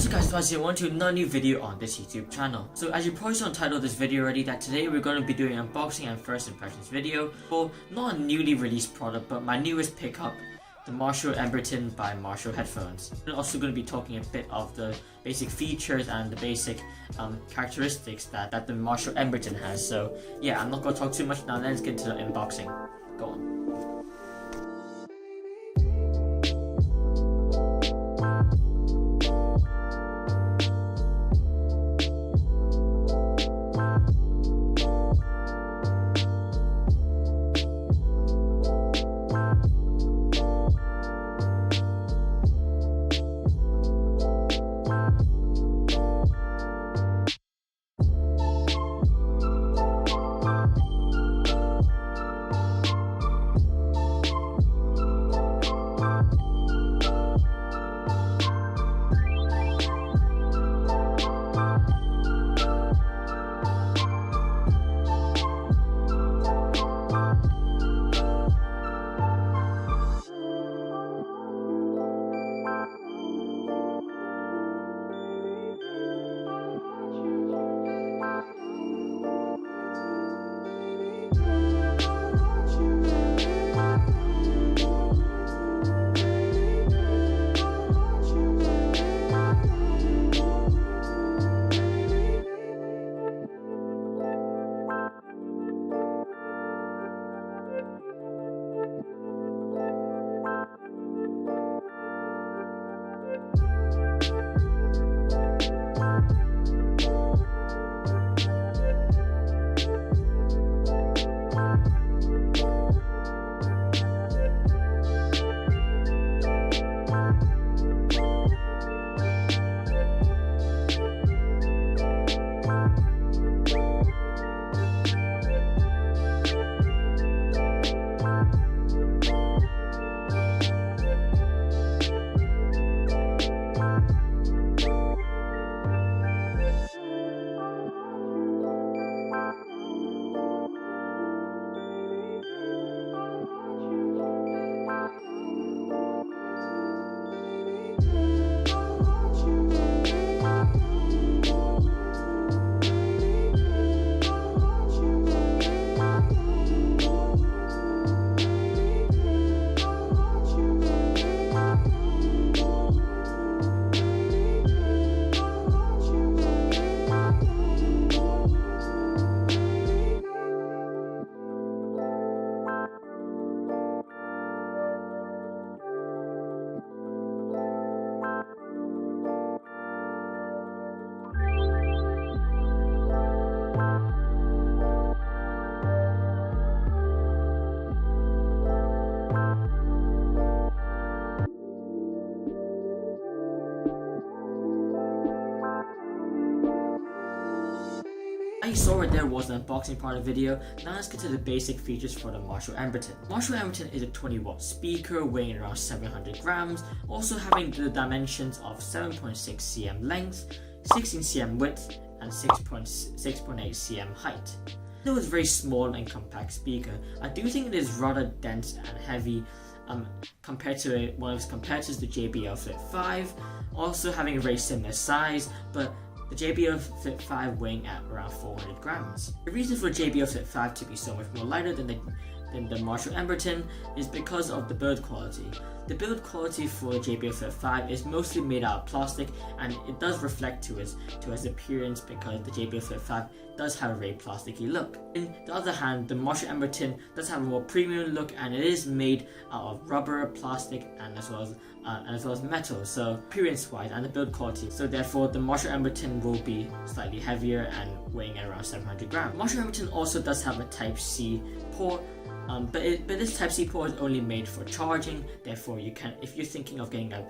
What's up guys, Spec here, welcome to another new video on this YouTube channel. So as you probably saw in the title of this video already, that today we're going to be doing an unboxing and first impressions video for not a newly released product, but my newest pickup, the Marshall Emberton by Marshall headphones. We're also going to be talking a bit of the basic features and the basic characteristics that the Marshall Emberton has. So yeah, I'm not going to talk too much now, let's get into the unboxing. Go on. You saw right there was the unboxing part of the video. Now let's get to the basic features for the Marshall Emberton. Marshall Emberton is a 20-watt speaker weighing around 700 grams, also having the dimensions of 7.6 cm length, 16 cm width, and 6.8 cm height. Though it's a very small and compact speaker, I do think it is rather dense and heavy compared to one of its competitors, the JBL Flip 5, also having a very similar size, but the JBL Flip 5 weighing at around 400 grams. The reason for JBL Flip 5 to be so much more lighter than the Marshall Emberton is because of the build quality. The build quality for the JBL Flip 5 is mostly made out of plastic, and it does reflect to its appearance because the JBL Flip 5 does have a very plasticky look. On the other hand, the Marshall Emberton does have a more premium look, and it is made out of rubber, plastic, and as well as metal, so appearance-wise and the build quality. So therefore, the Marshall Emberton will be slightly heavier and weighing at around 700 grams. Marshall Emberton also does have a Type-C port, but this Type-C port is only made for charging. Therefore, you can, if you're thinking of getting a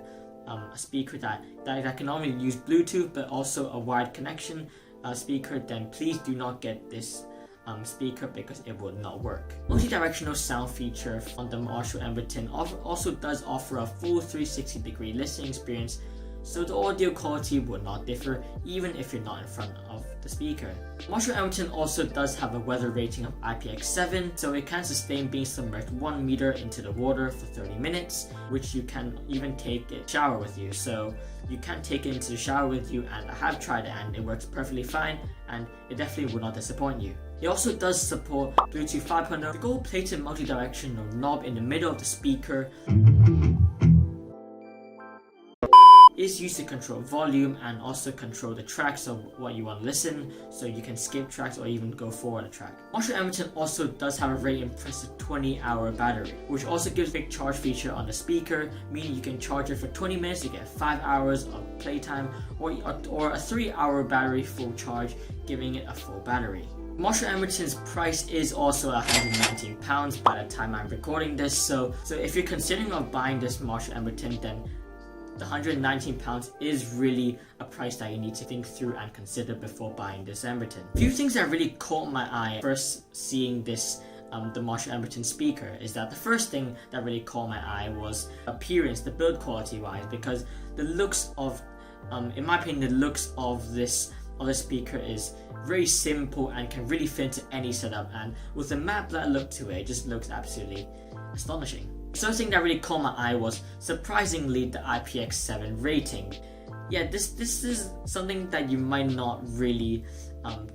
speaker that can not only use Bluetooth but also a wired connection speaker, then please do not get this speaker because it will not work. Multi-directional sound feature on the Marshall Emberton also does offer a full 360-degree listening experience, so the audio quality will not differ even if you're not in front of the speaker. Marshall Emberton also does have a weather rating of IPX7, so it can sustain being submerged 1 meter into the water for 30 minutes, which you can even take a shower with you. So you can take it into the shower with you, and I have tried it and it works perfectly fine, and it definitely will not disappoint you. It also does support Bluetooth 5.0. The gold-plated multi-directional knob in the middle of the speaker is used to control volume and also control the tracks of what you want to listen, so you can skip tracks or even go forward a track. Marshall Emberton also does have a very impressive 20-hour battery, which also gives a big charge feature on the speaker, meaning you can charge it for 20 minutes to get 5 hours of playtime, or a 3-hour battery full charge, giving it a full battery. Marshall Emberton's price is also £119 by the time I'm recording this, so if you're considering of buying this Marshall Emberton, then the £119 is really a price that you need to think through and consider before buying this Emberton. A few things that really caught my eye first seeing this the Marshall Emberton speaker is that the first thing that really caught my eye was appearance, the build quality wise, because the looks of, in my opinion, the looks of this other speaker is very simple and can really fit into any setup, and with the matte black look to it, it just looks absolutely astonishing. The first thing that really caught my eye was, surprisingly, the IPX7 rating. Yeah, this is something that you might not really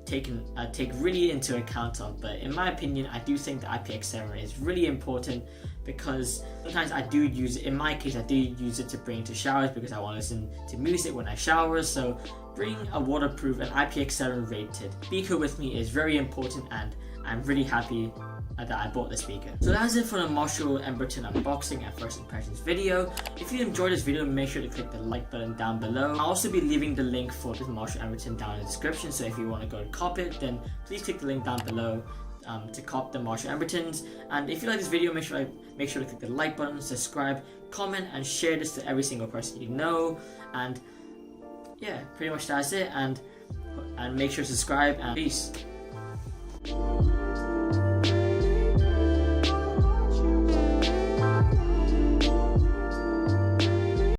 take really into account of, but in my opinion, I do think the IPX7 is really important, because sometimes I do use it. In my case, I do use it to bring to showers because I want to listen to music when I shower, so bringing a waterproof and IPX7 rated speaker with me is very important, and I'm really happy that I bought the speaker. So that's it for the Marshall Emberton unboxing and first impressions video. If you enjoyed this video, make sure to click the like button down below. I'll also be leaving the link for this Marshall Emberton down in the description, so if you want to go and cop it, then please click the link down below to cop the Marshall Embertons. And if you like this video, make sure to click the like button, subscribe, comment, and share this to every single person you know. And yeah, pretty much that's it. And make sure to subscribe, and peace.